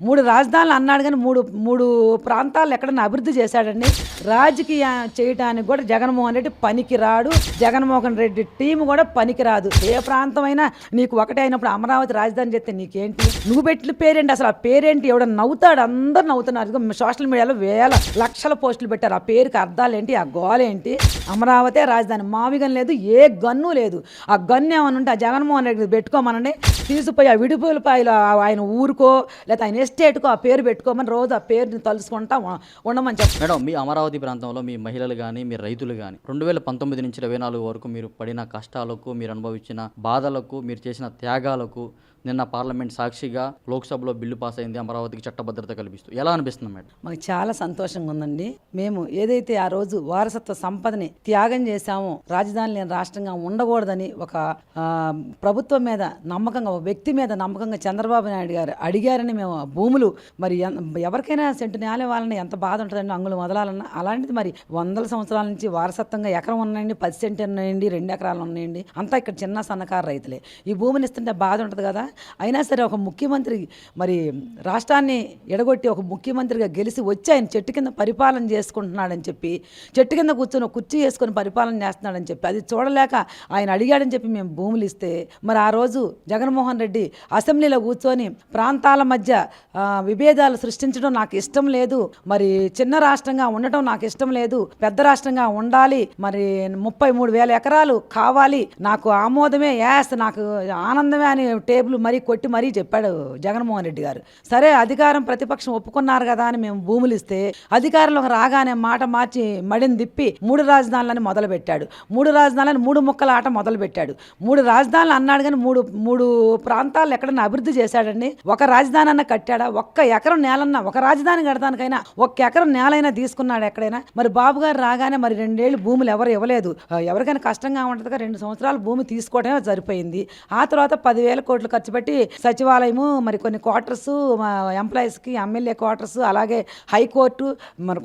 3 రాజధానులు అన్నాడు కానీ మూడు ప్రాంతాలు ఎక్కడన్నా అభివృద్ధి చేశాడండి. రాజకీయం చేయడానికి కూడా జగన్మోహన్ రెడ్డి పనికిరాడు. జగన్మోహన్ రెడ్డి టీం కూడా పనికిరాదు. ఏ ప్రాంతమైనా నీకు ఒకటే అయినప్పుడు అమరావతి రాజధాని చెప్తే నీకేంటి? నువ్వు పెట్టిన పేరేంటి? అసలు ఆ పేరేంటి? ఎవడన్నా నవ్వుతాడు? అందరు నవ్వుతున్నారు. సోషల్ మీడియాలో వేల లక్షల పోస్టులు పెట్టారు. ఆ పేరుకి అర్థాలేంటి? ఆ గోలేంటి? అమరావతి రాజధాని మావిగం లేదు, ఏ గన్ను లేదు. ఆ గన్ను ఏమని ఉంటే ఆ జగన్మోహన్ రెడ్డి పెట్టుకోమనండి, తీసిపోయి ఆ విడిపోయిపాయలు ఆయన ఊరుకో లేదా ఆయన ఎస్టేట్కో ఆ పేరు పెట్టుకోమని రోజు ఆ పేరుని తలుసుకుంటా ఉండమని చెప్పి. మేడం, మీ అమరావతి ప్రాంతంలో మీ మహిళలు కానీ మీ రైతులు కానీ 2019 నుంచి 24 వరకు మీరు పడిన కష్టాలకు, మీరు అనుభవించిన బాధలకు, మీరు చేసిన త్యాగాలకు నిన్న పార్లమెంట్ సాక్షిగా లోక్సభలో బిల్లు పాస్ అయింది, అమరావతికి చట్టభద్రత కల్పిస్తూ. ఎలా అనిపిస్తుంది మేడం? మాకు చాలా సంతోషంగా ఉందండి. మేము ఏదైతే ఆ రోజు వారసత్వ సంపదని త్యాగం చేశామో, రాజధాని లేని రాష్ట్రంగా ఉండకూడదని ఒక ప్రభుత్వం మీద నమ్మకంగా, ఒక వ్యక్తి మీద నమ్మకంగా చంద్రబాబు నాయుడు గారు అడిగారని మేము భూములు మరి ఎవరికైనా సెంటు నేల వాళ్ళని ఎంత బాధ ఉంటుందండి, అంగులు మొదలాలన్నా. అలాంటిది మరి వందల సంవత్సరాల నుంచి వారసత్వంగా ఎకరం ఉన్నాయండి, 10 సెంటు ఉన్నాయండి, 2 ఎకరాలు ఉన్నాయండి, అంతా ఇక్కడ చిన్న సన్నకారు రైతులే. ఈ భూమిని ఇస్తుంటే బాధ ఉంటుంది కదా. అయినా సరే ఒక ముఖ్యమంత్రి మరి రాష్ట్రాన్ని ఎడగొట్టి ఒక ముఖ్యమంత్రిగా గెలిచి వచ్చి ఆయన చెట్టు కింద పరిపాలన చేసుకుంటున్నాడని చెప్పి, చెట్టు కింద కూర్చొని కుర్చీ వేసుకొని పరిపాలన చేస్తున్నాడని చెప్పి, అది చూడలేక ఆయన అడిగాడని చెప్పి మేము భూములు ఇస్తే, మరి ఆ రోజు జగన్మోహన్ రెడ్డి అసెంబ్లీలో కూర్చొని ప్రాంతాల మధ్య విభేదాలు సృష్టించడం నాకు ఇష్టం లేదు, మరి చిన్న రాష్ట్రంగా ఉండటం నాకు ఇష్టం లేదు, పెద్ద రాష్ట్రంగా ఉండాలి, మరి 33,000 ఎకరాలు కావాలి, నాకు ఆమోదమే, యాస్ నాకు ఆనందమే అని టేబుల్ మరీ కొట్టి మరీ చెప్పాడు జగన్మోహన్ రెడ్డి గారు. సరే అధికారం ప్రతిపక్షం ఒప్పుకున్నారు కదా అని మేము భూములు ఇస్తే, అధికారంలోకి రాగానే మాట మార్చి మడిని తిప్పి 3 రాజధానులని మొదలు పెట్టాడు. 3 రాజధానులని 3 ముక్కల ఆట మొదలు పెట్టాడు. 3 రాజధానులు అన్నాడు కానీ మూడు ప్రాంతాలు ఎక్కడన్నా అభివృద్ధి చేశాడండి? ఒక రాజధాని అన్న కట్టాడా? ఒక్క ఎకరం నేలన్నా, ఒక రాజధాని కడతానికైనా ఒక్క ఎకరం నేలైనా తీసుకున్నాడు ఎక్కడైనా? మరి బాబు గారు రాగానే మరి 2 ఏళ్ళు భూములు ఎవరు ఇవ్వలేదు. ఎవరికైనా కష్టంగా ఉంటుందిగా 2 సంవత్సరాలు భూమి తీసుకోవడమే సరిపోయింది. ఆ తర్వాత 10,000 కోట్లు ఖర్చు పెట్టి సచివాలయము, మరి కొన్ని క్వార్టర్స్ ఎంప్లాయీస్కి, ఎమ్మెల్యే క్వార్టర్స్, అలాగే హైకోర్టు, మరి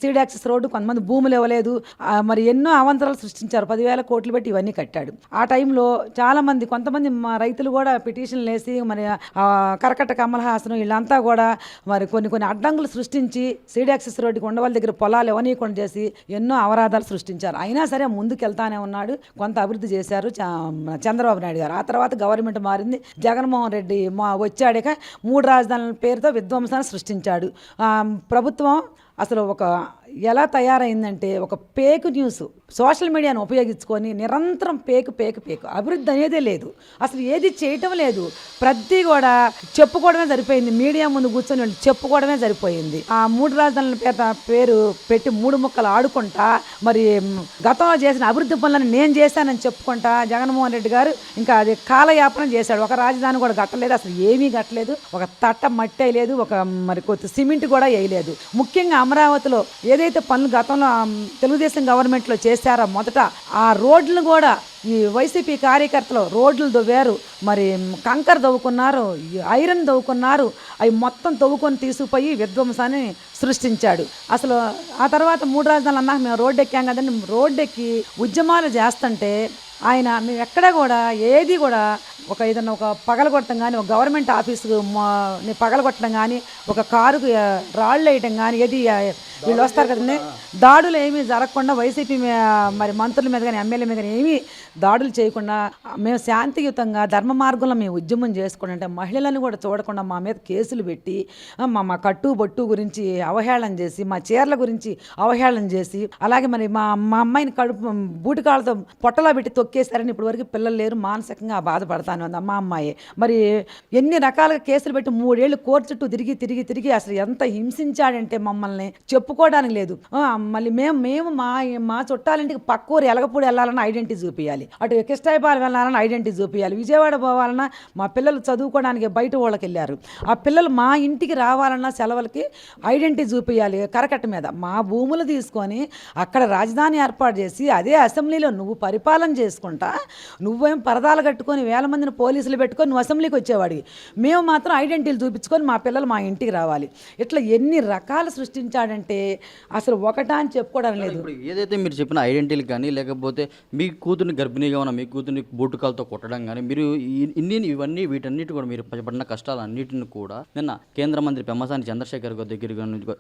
సీడ్ యాక్సెస్ రోడ్డు, కొంతమంది భూములు ఇవ్వలేదు, మరి ఎన్నో అవంతరాలు సృష్టించారు. 10,000 కోట్లు పెట్టి ఇవన్నీ కట్టాడు. ఆ టైంలో చాలా మంది, కొంతమంది మా రైతులు కూడా పిటిషన్లు వేసి, మరి కరకట్ట కమల్ హాసన్ వీళ్ళంతా కూడా మరి కొన్ని అడ్డంకులు సృష్టించి సీడ్ యాక్సెస్ రోడ్డుకి ఉండవాళ్ళ దగ్గర పొలాలు ఇవ్వనీయకుండా చేసి ఎన్నో అవరాధాలు సృష్టించారు. అయినా సరే ముందుకు వెళ్తానే ఉన్నాడు. కొంత అభివృద్ధి చేశారు చంద్రబాబు నాయుడు గారు. ఆ తర్వాత గవర్నమెంట్ మారింది. జగన్మోహన్ రెడ్డి వచ్చాడక 3 రాజధానుల పేరుతో విధ్వంసాన్ని సృష్టించాడు. ప్రభుత్వం అసలు ఎలా తయారైందంటే ఒక పేక్ న్యూస్, సోషల్ మీడియాను ఉపయోగించుకొని నిరంతరం పేకు అభివృద్ధి అనేదే లేదు. అసలు ఏది చేయటం లేదు. ప్రతి కూడా చెప్పుకోవడమే సరిపోయింది. మీడియా ముందు కూర్చొని చెప్పుకోవడమే సరిపోయింది. ఆ 3 రాజధానుల పేరు పెట్టి 3 ముక్కలు ఆడుకుంటా, మరి గతంలో చేసిన అభివృద్ధి పనులను నేను చేశానని చెప్పుకుంటా జగన్మోహన్ రెడ్డి గారు ఇంకా అది కాలయాపన చేశాడు. ఒక రాజధాని కూడా కట్టలేదు, అసలు ఏమీ కట్టలేదు, ఒక తట్ట మట్టి వేయలేదు, ఒక మరి కొత్త సిమెంట్ కూడా వేయలేదు. ముఖ్యంగా అమరావతిలో ఏదైతే పనులు గతంలో తెలుగుదేశం గవర్నమెంట్లో చేశారో మొదట ఆ రోడ్లను కూడా ఈ వైసీపీ కార్యకర్తలు రోడ్లు దవ్వారు, మరి కంకర దవ్వుకున్నారు, ఐరన్ దవ్వుకున్నారు. అవి మొత్తం తవ్వుకొని తీసుకుపోయి విధ్వంసాన్ని సృష్టించాడు. అసలు ఆ తర్వాత 3 రాజధానులు అన్నాక మేము రోడ్డు ఎక్కాం కదండి. రోడ్డు ఎక్కి ఉద్యమాలు చేస్తుంటే ఆయన మేము ఎక్కడ కూడా ఏది కూడా ఏదన్నా ఒక పగలగొట్టడం కానీ, ఒక గవర్నమెంట్ ఆఫీసు పగలగొట్టడం కానీ, ఒక కారుకు రాళ్ళు వేయటం కానీ, ఏది వీళ్ళు వస్తారు కదండి, దాడులు ఏమీ జరగకుండా వైసీపీ మరి మంత్రుల మీద కానీ ఎమ్మెల్యే మీద కానీ ఏమీ దాడులు చేయకుండా మేము శాంతియుతంగా ధర్మ మార్గంలో మేము ఉద్యమం చేసుకుంటే, మహిళలను కూడా చూడకుండా మా మీద కేసులు పెట్టి మా కట్టు బొట్టు గురించి అవహేళన చేసి, మా చీరల గురించి అవహేళన చేసి, అలాగే మరి మా అమ్మాయిని కడుపు బూటికాళ్ళతో పొట్టలా పెట్టి తొక్కేశారని ఇప్పటి వరకు పిల్లలు లేరు, మానసికంగా బాధపడతాను ఉంది మా అమ్మాయి. మరి ఎన్ని రకాలుగా కేసులు పెట్టి 3 ఏళ్ళు కోర్టు చుట్టూ తిరిగి అసలు ఎంత హింసించాడంటే మమ్మల్ని చెప్పుకోవడానికి లేదు. మళ్ళీ మేము మా చుట్టాలింటికి పక్కూరు ఎలగపూడి వెళ్ళాలన్నా ఐడెంటిటీ చూపించాలి, అటు కిష్టాయిపాలెం వెళ్ళాలన్నా ఐడెంటిటీ చూపించాలి, విజయవాడ పోవాలన్నా మా పిల్లలు చదువుకోవడానికి బయట వాళ్ళకి వెళ్ళారు, ఆ పిల్లలు మా ఇంటికి రావాలన్నా సెలవులకి ఐడెంటిటీ చూపించాలి. కరకట్ట మీద మా భూములు తీసుకొని అక్కడ రాజధాని ఏర్పాటు చేసి అదే అసెంబ్లీలో నువ్వు పరిపాలన చేసి చేసుకుంటా, నువ్వేం పరదాలు కట్టుకొని వేల మందిని పోలీసులు పెట్టుకొని నువ్వు అసెంబ్లీకి వచ్చేవాడివి, మేము మాత్రం ఐడెంటిటీలు చూపించుకొని మా పిల్లలు మా ఇంటికి రావాలి. ఇట్లా ఎన్ని రకాలు సృష్టించాడంటే అసలు ఒకటా అని చెప్పుకోవడం లేదు. ఇప్పుడు ఏదైతే మీరు చెప్పిన ఐడెంటిటీలు కానీ, లేకపోతే మీ కూతుర్ని గర్భిణీగా ఉన్న మీ కూతుర్ని బూటుకాలతో కొట్టడం కానీ, మీరు వీటన్నిటి కూడా మీరు పడిన కష్టాలన్నిటిని కూడా నిన్న కేంద్ర మంత్రి పెమ్మసాని చంద్రశేఖర్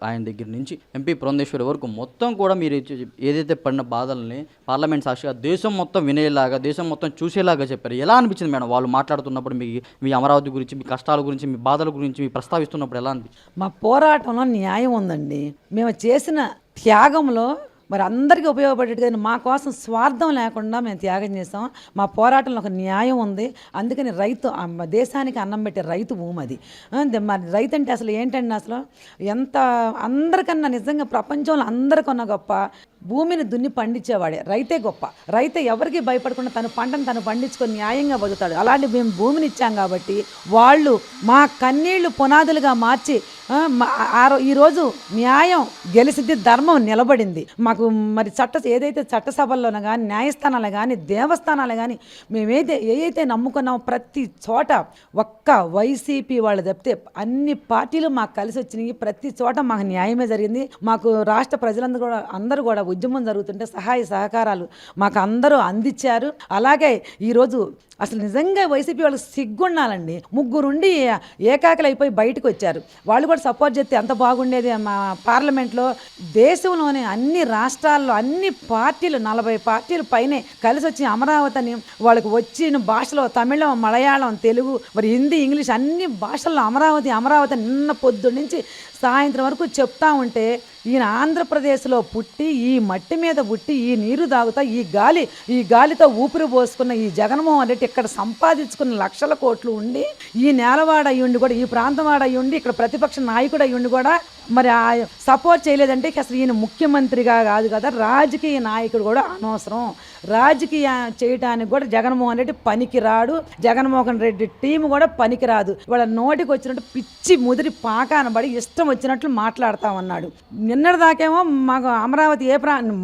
ఆయన దగ్గర నుంచి ఎంపీ పురంధేశ్వరి వరకు మొత్తం కూడా మీరు ఏదైతే పడిన బాధల్ని పార్లమెంట్ సాక్షిగా దేశం మొత్తం వినేలాగా, దేశం మొత్తం చూసేలాగా చెప్పారు. ఎలా అనిపించింది మేడం వాళ్ళు మాట్లాడుతున్నప్పుడు? మీ అమరావతి గురించి, మీ కష్టాల గురించి, మీ బాధల గురించి మీ ప్రస్తావిస్తున్నప్పుడు ఎలా అనిపించింది? మా పోరాటంలో న్యాయం ఉందండి. మేము చేసిన త్యాగంలో మరి అందరికీ ఉపయోగపడేట్టుగా మా కోసం స్వార్థం లేకుండా మేము త్యాగం చేసాం. మా పోరాటంలో ఒక న్యాయం ఉంది. అందుకని రైతు దేశానికి అన్నం పెట్టే రైతు భూమి అది. మరి రైతు అంటే అసలు ఏంటండి, అసలు ఎంత అందరికన్నా నిజంగా ప్రపంచంలో అందరికన్నా గొప్ప భూమిని దున్ని పండించేవాడే రైతే గొప్ప. రైతే ఎవరికి భయపడకుండా తన పంటను తను పండించుకొని న్యాయంగా బతుకుతాడు. అలాంటి మేము భూమిని ఇచ్చాం కాబట్టి వాళ్ళు మా కన్నీళ్లు పునాదులుగా మార్చి ఈరోజు న్యాయం గెలిచింది, ధర్మం నిలబడింది. మాకు మరి ఏదైతే చట్టసభల్లోనూ కానీ, న్యాయస్థానాలు కానీ, దేవస్థానాలు కానీ ఏదైతే నమ్ముకున్నామో ప్రతి చోట ఒక్క వైసీపీ వాళ్ళు తప్పితే అన్ని పార్టీలు మాకు కలిసి వచ్చినాయి. ప్రతి చోట మాకు న్యాయమే జరిగింది. మాకు రాష్ట్ర ప్రజలందరూ కూడా ఉద్యమం జరుగుతుంటే సహాయ సహకారాలు మాకు అందరూ అందించారు. అలాగే ఈరోజు అసలు నిజంగా వైసీపీ వాళ్ళు సిగ్గుండాలండి. ముగ్గురుండి ఏకాకలు అయిపోయి బయటకు వచ్చారు. వాళ్ళు కూడా సపోర్ట్ చేస్తే ఎంత బాగుండేది. మా పార్లమెంట్లో దేశంలోని అన్ని రాష్ట్రాల్లో అన్ని పార్టీలు 40 పార్టీలు పైనే కలిసి వచ్చి అమరావతిని వాళ్ళకి వచ్చిన భాషలో తమిళం, మలయాళం, తెలుగు, మరి హిందీ, ఇంగ్లీష్ అన్ని భాషల్లో అమరావతి నిన్న పొద్దున్న నుంచి సాయంత్రం వరకు చెప్తా ఉంటే ఈయన ఆంధ్రప్రదేశ్లో పుట్టి ఈ మట్టి మీద పుట్టి ఈ నీరు తాగుతా ఈ గాలితో ఊపిరి పోసుకున్న ఈ జగన్మోహన్ రెడ్డి ఇక్కడ సంపాదించుకున్న లక్షల కోట్లు ఉండి ఈ నేలవాడ అయ్యుండి కూడా ఈ ప్రాంతం వాడ అయ్యుండి ఇక్కడ ప్రతిపక్ష నాయకుడు అయ్యుండి కూడా మరి సపోర్ట్ చేయలేదంటే అసలు ఈయన ముఖ్యమంత్రిగా కాదు కదా, రాజకీయ నాయకుడు కూడా అనవసరం. రాజకీయ చేయటానికి కూడా జగన్మోహన్ రెడ్డి పనికిరాడు. జగన్మోహన్ రెడ్డి టీం కూడా పనికిరాదు. వాళ్ళ నోటికి వచ్చినట్టు పిచ్చి ముదిరి పాకానబడి ఇష్టం వచ్చినట్లు మాట్లాడుతూ ఉన్నాడు. నిన్నటిదాకేమో మాకు అమరావతి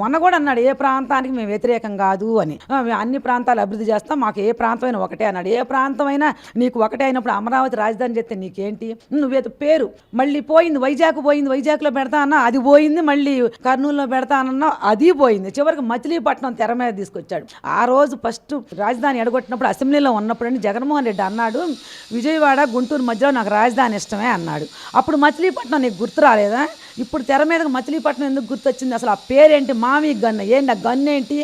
మొన్న కూడా అన్నాడు ఏ ప్రాంతానికి మేము వ్యతిరేకం కాదు అని, అన్ని ప్రాంతాలు అభివృద్ధి చేస్తాం, మాకు ఏ ప్రాంతమైనా ఒకటే అన్నాడు. ఏ ప్రాంతమైనా నీకు ఒకటే అయినప్పుడు అమరావతి రాజధాని చేస్తే నీకేంటి? నువ్వేదో పేరు మళ్ళీ పోయింది, వైజాగ్లో పెడతా అన్నా అది పోయింది, మళ్ళీ కర్నూలులో పెడతా అన్నా అది పోయింది, చివరికి మచిలీపట్నం తెర మీద తీసుకొచ్చాడు. ఆ రోజు ఫస్ట్ రాజధాని ఎడగొట్టినప్పుడు అసెంబ్లీలో ఉన్నప్పుడు జగన్మోహన్ రెడ్డి అన్నాడు విజయవాడ గుంటూరు మధ్యలో నాకు రాజధాని ఇష్టమే అన్నాడు. అప్పుడు మచిలీపట్నం నీకు గుర్తు రాలేదా? ఇప్పుడు తెర మీదకి మచిలీపట్నం ఎందుకు గుర్తొచ్చింది? అసలు ఆ పేరేంటి? మావి గన్ను ఏంటి? ఆ గన్ను ఏంటి?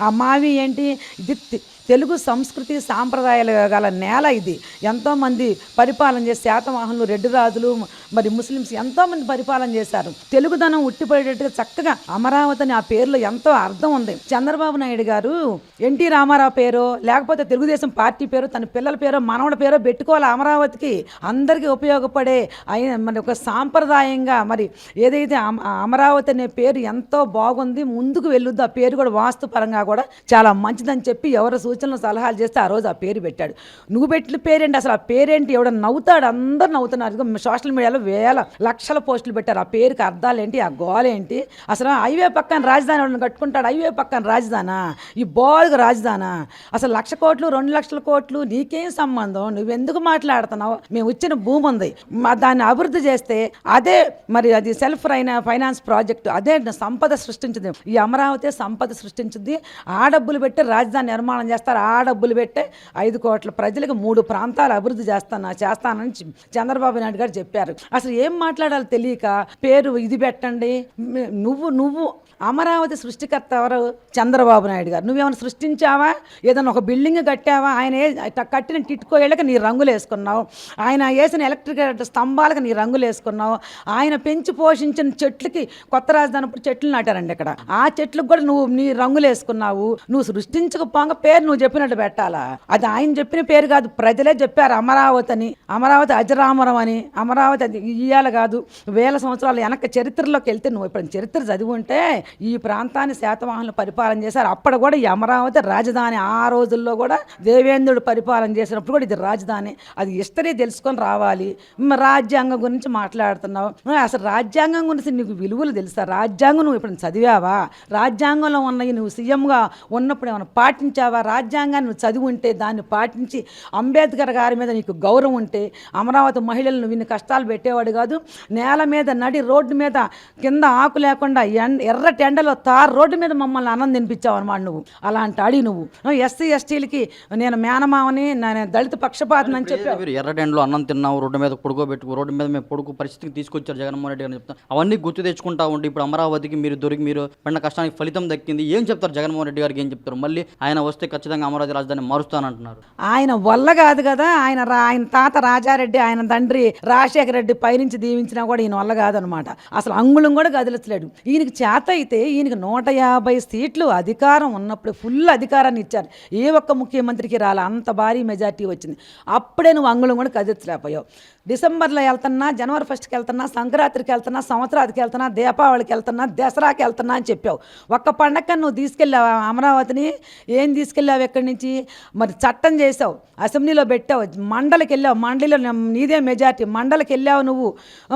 ఆ మావి ఏంటి? ఇది తెలుగు సంస్కృతి సాంప్రదాయాలు గల నేల ఇది. ఎంతోమంది పరిపాలన చేసి శాతవాహనులు, రెడ్డి రాజులు, మరి ముస్లిమ్స్ ఎంతోమంది పరిపాలన చేశారు. తెలుగుదనం ఉట్టిపడేట్టుగా చక్కగా అమరావతి అని ఆ పేరులో ఎంతో అర్థం ఉంది. చంద్రబాబు నాయుడు గారు ఎన్టీ రామారావు పేరో లేకపోతే తెలుగుదేశం పార్టీ పేరో తన పిల్లల పేరో మనవడి పేరో పెట్టుకోవాలి. అమరావతికి అందరికీ ఉపయోగపడే మరి ఒక సాంప్రదాయంగా మరి ఏదైతే అమరావతి అనే పేరు ఎంతో బాగుంది, ముందుకు వెళ్ళొద్దు. ఆ పేరు కూడా వాస్తుపరంగా కూడా చాలా మంచిదని చెప్పి ఎవరు సూచనలు సలహాలు చేస్తే ఆ రోజు ఆ పేరు పెట్టాడు. నువ్వు పెట్టిన పేరేంటి? అసలు ఆ పేరేంటి? ఎవడన్నా నవ్వుతాడు? అందరు నవ్వుతున్నారు. సోషల్ మీడియాలో వేల లక్షల పోస్టులు పెట్టారు. ఆ పేరుకి అర్థాలేంటి? ఆ గోలేంటి? అసలు హైవే పక్కన రాజధాని ఎవడన్నా కట్టుకుంటాడు? హైవే పక్కన రాజధానా? ఈ బోల్గా రాజధానా? అసలు 1,00,000 కోట్లు 2,00,000 కోట్లు నీకేం సంబంధం? నువ్వెందుకు మాట్లాడుతున్నావు? మేము ఇచ్చిన భూమి ఉంది, దాన్ని అభివృద్ధి చేస్తే అదే మరి అది సెల్ఫ్ ఫైనాన్స్ ప్రాజెక్టు, అదే సంపద సృష్టించింది. ఈ అమరావతి సంపద సృష్టించింది. ఆ డబ్బులు పెట్టి రాజధాని నిర్మాణం చేస్తారు. ఆ డబ్బులు పెట్టే 5 కోట్ల ప్రజలకు 3 ప్రాంతాలు అభివృద్ధి చేస్తానని చంద్రబాబు నాయుడు గారు చెప్పారు. అసలు ఏం మాట్లాడాలో తెలియక పేరు ఇది పెట్టండి. నువ్వు అమరావతి సృష్టికర్త ఎవరు? చంద్రబాబు నాయుడు గారు. నువ్వేమైనా సృష్టించావా? ఏదైనా ఒక బిల్డింగ్ కట్టావా? ఆయన కట్టిన టిట్కో ఇళ్ళకి నీ రంగులు వేసుకున్నావు. ఆయన వేసిన ఎలక్ట్రిక్ స్తంభాలకు నీ రంగులు వేసుకున్నావు. ఆయన పెంచి పోషించిన చెట్లకి కొత్త రాజధాని చెట్లు నాటారండి ఇక్కడ. ఆ చెట్లకు కూడా నువ్వు నీ రంగులు వేసుకున్నావు. నువ్వు సృష్టించకపోగా పేరు నువ్వు చెప్పినట్టు పెట్టాలా? అది ఆయన చెప్పిన పేరు కాదు, ప్రజలే చెప్పారు అమరావతి అని. అమరావతి అజరామరం అని. అమరావతి అది ఇయ్యాల కాదు, వేల సంవత్సరాలు వెనక చరిత్రలోకి వెళ్తే నువ్వు ఇప్పుడు చరిత్ర చదివి ఉంటే ఈ ప్రాంతాన్ని శాతవాహనులు పరిపాలన చేశారు. అప్పుడు కూడా ఈ అమరావతి రాజధాని. ఆ రోజుల్లో కూడా దేవేంద్రుడు పరిపాలన చేసినప్పుడు కూడా ఇది రాజధాని. అది హిస్టరీ తెలుసుకొని రావాలి. రాజ్యాంగం గురించి మాట్లాడుతున్నావు. అసలు రాజ్యాంగం గురించి నీకు విలువలు తెలుసా? రాజ్యాంగం నువ్వు ఇప్పుడు చదివావా? రాజ్యాంగంలో ఉన్నవి నువ్వు సీఎంగా ఉన్నప్పుడు ఏమైనా పాటించావా? రాజ్యాంగాన్ని నువ్వు చదివి ఉంటే, దాన్ని పాటించి అంబేద్కర్ గారి మీద నీకు గౌరవం ఉంటే అమరావతి మహిళలు నువ్వు ఇన్ని కష్టాలు పెట్టేవాడు కాదు. నేల మీద నడి రోడ్డు మీద కింద ఆకు లేకుండా ఎర్రటి ఎండలో తారు రోడ్డు మీద మమ్మల్ని అన్నం తినిపించావు అనమాట. నువ్వు అలాంటి అడి నువ్వు ఎస్సీ ఎస్టీలకి నేను మేనమావని, నేను దళిత పక్షపాతం అని చెప్పి మీరు ఎర్రటెండ్లో అన్నం తిన్నావు, రోడ్డు మీద పడుకోబెట్టుకు, రోడ్డు మీద మేము పడుకు పరిస్థితికి తీసుకొచ్చారు జగన్మోహన్ రెడ్డి గారిని చెప్తాం. అవన్నీ గుర్తు తెచ్చుకుంటా ఉంటే ఇప్పుడు అమరావతికి మీరు దొరికి మీరు పడిన కష్టానికి ఫలితం దక్కింది. ఏం చెప్తారు జగన్మోహన్ రెడ్డి గారికి? ఏం చెప్తారు? మళ్ళీ ఆయన వస్తే ఖచ్చితంగా అమరావతి రాజధాని మారుస్తానంటున్నారు. ఆయన వల్ల కాదు కదా. ఆయన తాత రాజారెడ్డి, ఆయన తండ్రి రాజశేఖర రెడ్డి పైనుంచి దీవించినా కూడా ఈయన వల్ల కాదనమాట. అసలు అంగుళం కూడా కదిలించలేడు. ఈయనకి చేత అయితే ఈయనకి 150 సీట్లు అధికారం ఉన్నప్పుడు ఫుల్ అధికారాన్ని ఇచ్చారు. ఏ ఒక్క ముఖ్యమంత్రికి రాలే, అంత భారీ మెజార్టీ వచ్చింది. అప్పుడే నువ్వు అంగుళం కూడా కదిలించలేకపోయావు. డిసెంబర్లో వెళ్తున్నా, జనవరి 1కి వెళ్తున్నా, సంక్రాంతికి వెళ్తున్నా, సంవత్సరానికి వెళ్తున్నా, దీపావళికి వెళ్తున్నా, దసరాకి వెళ్తున్నా అని చెప్పావు. ఒక్క పండగ నువ్వు తీసుకెళ్ళావు అమరావతిని. ఏం తీసుకెళ్ళావు ఎక్కడి నుంచి? మరి చట్టం చేసావు, అసెంబ్లీలో పెట్టావు, మండలికి వెళ్ళావు, మండలిలో నీదే మెజార్టీ, మండలికి వెళ్ళావు నువ్వు.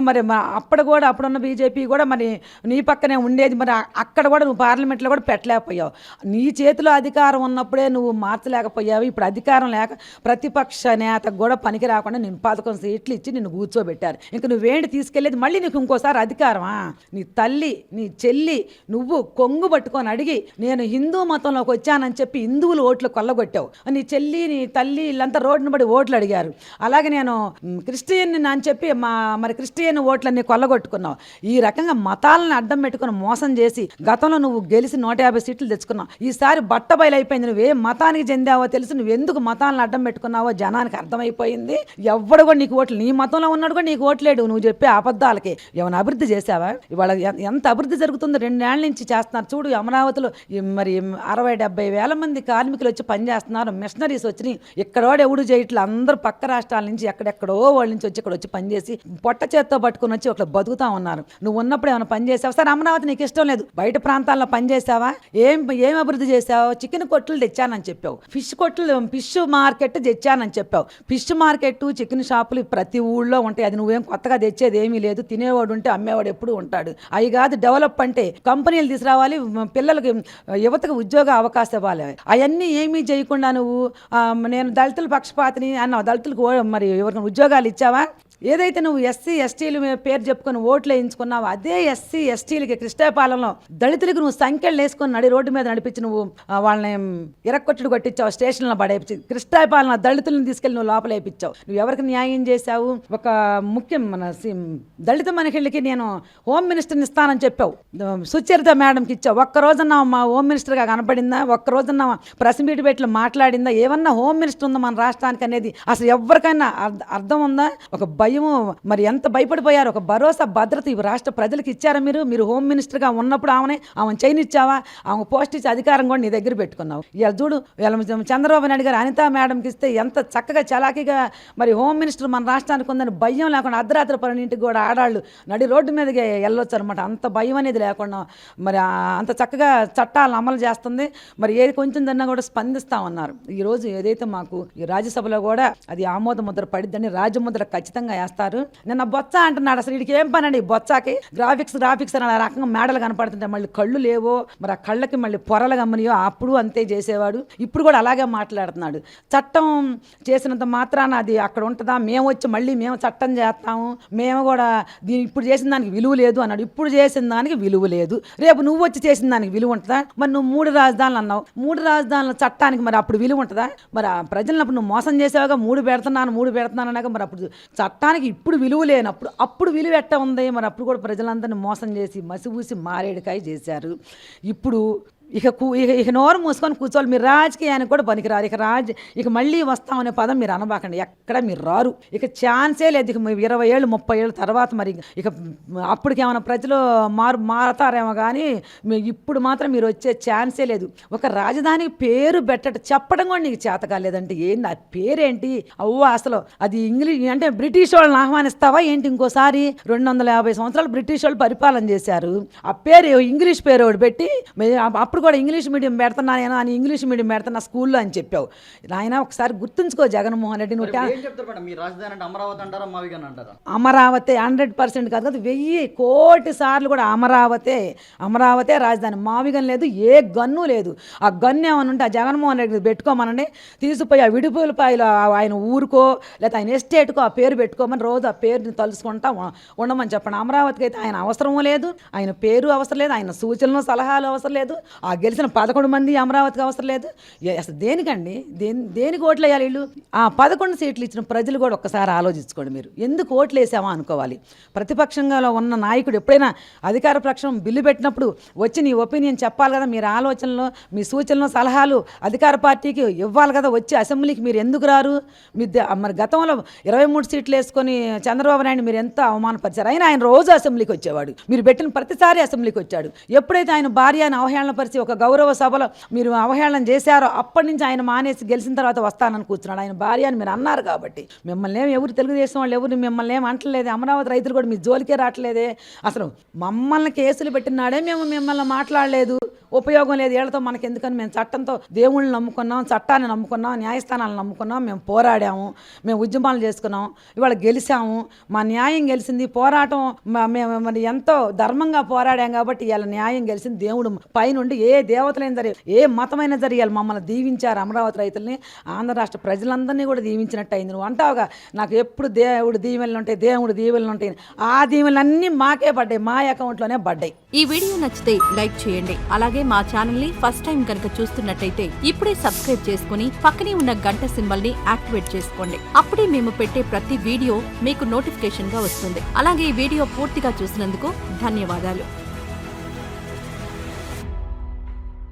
మరి అప్పుడున్న బీజేపీ కూడా మరి నీ పక్కనే ఉండేది. మరి అక్కడ కూడా నువ్వు పార్లమెంట్లో కూడా పెట్టలేకపోయావు. నీ చేతిలో అధికారం ఉన్నప్పుడే నువ్వు మార్చలేకపోయావు. ఇప్పుడు అధికారం లేక ప్రతిపక్ష నేతకు కూడా పనికి రాకుండా నేను 11 సీట్లు ఇచ్చి నిన్ను కూర్చోబెట్టారు. ఇంక నువ్వేంటి తీసుకెళ్ళేది? మళ్ళీ నీకు ఇంకోసారి అధికారమా? నీ తల్లి, నీ చెల్లి, నువ్వు కొంగు పట్టుకొని అడిగి నేను హిందూ మతంలోకి వచ్చానని చెప్పి హిందువులు ఓట్లు కొల్లగొట్టావు. నీ చెల్లి, నీ తల్లి వీళ్ళంతా రోడ్డును బడి ఓట్లు అడిగారు. అలాగే నేను క్రిస్టియన్ అని చెప్పి మరి క్రిస్టియన్ ఓట్లన్నీ కొల్లగొట్టుకున్నావు. ఈ రకంగా మతాలను అడ్డం పెట్టుకుని మోసం చేసి గతంలో నువ్వు గెలిచి 150 సీట్లు తెచ్చుకున్నావు. ఈసారి బట్టబయలైపోయింది. నువ్వే మతానికి చెందావో తెలుసు, నువ్వెందుకు మతాలను అడ్డం పెట్టుకున్నావో జనానికి అర్థమైపోయింది. ఎవ్వడు కూడా నీకు ఓట్లు, నీ మతంలో ఉన్నాడు కూడా నీకు ఓట్లేడు. నువ్వు చెప్పే అబద్ధాలకి ఏమైనా అభివృద్ధి చేసావా? ఇవాళ ఎంత అభివృద్ధి జరుగుతుందో 2 ఏళ్ల నుంచి చేస్తున్నారు. చూడు అమరావతిలో మరి 60-70 వేల మంది కార్మికులు వచ్చి పనిచేస్తున్నారు. మిషనరీస్ వచ్చినాయి. ఇక్కడోడు ఎవడు చేయట్లేదు. అందరూ పక్క రాష్ట్రాల నుంచి ఎక్కడెక్కడో వాళ్ళ నుంచి వచ్చి ఇక్కడ వచ్చి పనిచేసి పొట్ట చేత్తో పట్టుకుని వచ్చి ఒకళ్ళు బతుకుతా ఉన్నారు. నువ్వు ఉన్నప్పుడు ఏమైనా పని చేసావు? సరే అమరావతి నీకు ఇష్టం లేదు, బయట ప్రాంతాల్లో పని చేసావా? ఏం అభివృద్ధి చేసావు? చికెన్ కొట్లు తెచ్చానని చెప్పావు, ఫిష్ మార్కెట్ తెచ్చానని చెప్పావు. ఫిష్ మార్కెట్, చికెన్ షాపులు ప్రతి ఊళ్ళో ఉంటాయి. అది నువ్వేం కొత్తగా తెచ్చేది ఏమీ లేదు. తినేవాడు ఉంటే అమ్మేవాడు ఎప్పుడు ఉంటాడు. అవి కాదు డెవలప్ అంటే. కంపెనీలు తీసుకురావాలి, పిల్లలకి యువతకు ఉద్యోగ అవకాశం ఇవ్వాలి. అవన్నీ ఏమీ చేయకుండా నువ్వు నేను దళితుల పక్షపాతిని అన్నావు. దళితులకు మరి ఎవరికి ఉద్యోగాలు ఇచ్చావా? ఏదైతే నువ్వు ఎస్సీ ఎస్టీల పేరు చెప్పుకొని ఓట్లు వేయించుకున్నావు, అదే ఎస్సీ ఎస్టీలకి కృష్ణాపాలెంలో దళితులకు నువ్వు సంఖ్యలు వేసుకొని నడి రోడ్డు మీద నడిపించి నువ్వు వాళ్ళని ఇరక్కొట్టుడు కొట్టించావు, స్టేషన్లో పడేపించి కృష్ణాపాలెం దళితులను తీసుకెళ్ళి నువ్వు లోపల వేయించావు. నువ్వు ఎవరికి న్యాయం చేశావు? ఒక ముఖ్యం మన దళిత మహిళలకి నేను హోమ్ మినిస్టర్ని ఇస్తానని చెప్పావు. సుచరిత మేడంకి ఇచ్చావు. ఒక్కరోజన్నా మా హోమ్ మినిస్టర్గా కనపడిందా? ఒక్కరోజన్నా ప్రెస్ మీట్ పెట్టి మాట్లాడిందా? ఏమన్నా హోమ్ మినిస్టర్ ఉందా మన రాష్ట్రానికి అనేది అసలు ఎవరికైనా అర్థం ఉందా? ఒక భయము, మరి ఎంత భయపడిపోయారు. ఒక భరోసా భద్రత ఈ రాష్ట్ర ప్రజలకు ఇచ్చారా? మీరు హోమ్ మినిస్టర్గా ఉన్నప్పుడు ఆమె చైనిచ్చావా? ఆమె పోస్ట్ ఇచ్చి అధికారం కూడా నీ దగ్గర పెట్టుకున్నావు. ఇలా చూడు, చంద్రబాబు నాయుడు గారు అనితా మేడంకి ఇస్తే ఎంత చక్కగా చలాకీగా మరి హోమ్ మినిస్టర్ మన రాష్ట్రానికి ఉందని భయం లేకుండా అర్ధరాత్రి 12 కూడా ఆడాళ్ళు నడి రోడ్డు మీదకి వెళ్ళొచ్చు అనమాట. అంత భయం అనేది లేకుండా మరి అంత చక్కగా చట్టాలను అమలు చేస్తుంది. మరి ఏది కొంచెం దన్నా కూడా స్పందిస్తా ఉన్నారు. ఈరోజు ఏదైతే మాకు ఈ రాజ్యసభలో కూడా అది ఆమోద ముద్ర పడిద్దని రాజముద్ర ఖచ్చితంగా వేస్తారు. నిన్న బొత్స అంటున్నాడు. అసలు వీడికి ఏం పని అండి? బొత్సాకి గ్రాఫిక్స్ అని ఆ రకంగా మేడలు కనపడుతుంటే మళ్ళీ కళ్ళు లేవో, మరి ఆ కళ్ళకి మళ్ళీ పొరలు గమ్మనియో. అప్పుడు అంతే చేసేవాడు, ఇప్పుడు కూడా అలాగే మాట్లాడుతున్నాడు. చట్టం చేసినంత మాత్రాన అది అక్కడ ఉంటుందా? మేము వచ్చి మళ్ళీ మేము చట్టం చేస్తాము, మేము కూడా ఇప్పుడు చేసిన దానికి విలువ లేదు అన్నాడు. ఇప్పుడు చేసిన దానికి విలువ లేదు, రేపు నువ్వు వచ్చి చేసిన దానికి విలువ ఉంటుందా? మరి నువ్వు 3 రాజధానులు అన్నావు. 3 రాజధానుల చట్టానికి మరి అప్పుడు విలువ ఉంటుందా? మరి ఆ ప్రజలను అప్పుడు నువ్వు మోసం చేసావుగా. 3 పెడుతున్నాను అన్నాక మరి అప్పుడు చట్టానికి ఇప్పుడు విలువ లేనప్పుడు అప్పుడు విలువ ఎట్ట ఉంది? మరి అప్పుడు కూడా ప్రజలందరినీ మోసం చేసి మసిపూసి మారేడుకాయ చేశారు. ఇప్పుడు ఇక నోరు మూసుకొని కూర్చోవాలి. మీరు రాజకీయానికి కూడా పనికిరారు. ఇక మళ్ళీ వస్తామనే పదం మీరు అనబాకండి. ఎక్కడ మీరు రారు. ఇక ఛాన్సే లేదు. ఇక 20 ఏళ్ళు 30 ఏళ్ళ తర్వాత మరి ఇక అప్పటికేమైనా ప్రజలు మారతారేమో కానీ ఇప్పుడు మాత్రం మీరు వచ్చే ఛాన్సే లేదు. ఒక రాజధానికి పేరు చెప్పడం కూడా నీకు చేత కాలేదంటే ఏంటి? ఆ పేరేంటి? అవ్వ అసలు అది ఇంగ్లీష్ అంటే బ్రిటిష్ వాళ్ళని ఆహ్వానిస్తావా ఏంటి? ఇంకోసారి 250 సంవత్సరాలు బ్రిటిష్ వాళ్ళు పరిపాలన చేశారు. ఆ పేరు ఇంగ్లీష్ పేరు ఒకటి పెట్టి అప్పుడు అప్పుడు కూడా ఇంగ్లీష్ మీడియం పెడుతున్నాను అని ఇంగ్లీష్ మీడియం పెడుతున్నా స్కూల్లో అని చెప్పావు. నాయన ఒకసారి గుర్తుంచుకో జగన్మోహన్ రెడ్డి, నువ్వు ఏం చెప్తారు మేడం? మీ రాజధాని అంటే అమరావతి అంటారా, మావిగన్ అంటారా? అమరావతి 100% కాదు, 1000 కోటి సార్లు కూడా అమరావతే రాజధాని. మావిగన్ లేదు, ఏ గన్ను లేదు. ఆ గన్ను ఏమని ఉంటే ఆ జగన్మోహన్ రెడ్డి పెట్టుకోమనండి, తీసిపోయి ఆ విడిపోలిపాయలు ఆయన ఊరుకో లేకపోతే ఆయన ఎస్టేట్కో ఆ పేరు పెట్టుకోమని రోజు ఆ పేరుని తలుసుకుంటా ఉండమని చెప్పండి. అమరావతికి అయితే ఆయన అవసరం లేదు, ఆయన పేరు అవసరం లేదు, ఆయన సూచనలు సలహాలు అవసరం లేదు, ఆ గెలిచిన 11 మంది అమరావతికి అవసరం లేదు. అసలు దేనికండి? దేనికి ఓట్లు వేయాలి వీళ్ళు? ఆ 11 సీట్లు ఇచ్చిన ప్రజలు కూడా ఒక్కసారి ఆలోచించుకోండి. మీరు ఎందుకు ఓట్లు వేసామా అనుకోవాలి. ప్రతిపక్షంగా ఉన్న నాయకుడు ఎప్పుడైనా అధికార పక్షం బిల్లు పెట్టినప్పుడు వచ్చి నీ ఒపీనియన్ చెప్పాలి కదా, మీరు ఆలోచనలు మీ సూచనలు సలహాలు అధికార పార్టీకి ఇవ్వాలి కదా. వచ్చి అసెంబ్లీకి మీరు ఎందుకు రారు? మరి గతంలో 23 సీట్లు వేసుకొని చంద్రబాబు నాయుడు మీరు ఎంత అవమానపరిచారు. అయినా ఆయన రోజు అసెంబ్లీకి వచ్చేవాడు, మీరు పెట్టిన ప్రతిసారి అసెంబ్లీకి వచ్చాడు. ఎప్పుడైతే ఆయన భార్యను అవహేళనపరిచి ఒక గౌరవ సభలో మీరు అవహేళన చేశారో అప్పటి నుంచి ఆయన మానేసి గెలిచిన తర్వాత వస్తానని కూర్చున్నాడు. ఆయన భార్య అని మీరు అన్నారు కాబట్టి మిమ్మల్ని ఎవరు తెలుగుదేశం వాళ్ళు ఎవరు మిమ్మల్ని అంటలేదే. అమరావతి రైతులు కూడా మీ జోలికే రావట్లేదే. అసలు మమ్మల్ని కేసులు పెట్టినాడే మేము మిమ్మల్ని మాట్లాడలేదు, ఉపయోగం లేదు వీళ్ళతో మనకి ఎందుకని. మేము చట్టంతో దేవుళ్ళని నమ్ముకున్నాం, చట్టాన్ని నమ్ముకున్నాం, న్యాయస్థానాలను నమ్ముకున్నాం, మేము పోరాడాము, మేము ఉద్యమాలు చేసుకున్నాం, ఇవాళ గెలిచాము, మా న్యాయం గెలిచింది. పోరాటం మేము మరి ఎంతో ధర్మంగా పోరాడాం కాబట్టి ఇవాళ న్యాయం గెలిచింది. దేవుడు పైనుండి ఏ దేవతలైనా సరే ఏ మతమైనా సరే ఇవాళ మమ్మల్ని దీవించారు. అమరావతి రైతుల్ని ఆంధ్ర రాష్ట్ర ప్రజలందరినీ కూడా దీవించినట్టు అయింది. నువ్వు అంటావుగా నాకు ఎప్పుడు దేవుడు దీవెనలు ఉంటాయి, దేవుడు దీవెనలు ఉంటాయి. ఆ దీవెనలన్నీ మాకే పడ్డాయి, మా అకౌంట్లోనే పడ్డాయి. ఈ వీడియో నచ్చితే లైక్ చేయండి. అలాగే మా ఛానల్ ని ఫస్ట్ టైం కనుక చూస్తున్నట్టయితే ఇప్పుడే సబ్స్క్రైబ్ చేసుకుని పక్కనే ఉన్న గంట సింబల్ ని యాక్టివేట్ చేసుకోండి. అప్పుడే మేము పెట్టే ప్రతి వీడియో మీకు నోటిఫికేషన్ గా వస్తుంది. అలాగే ఈ వీడియో పూర్తిగా చూసినందుకు ధన్యవాదాలు.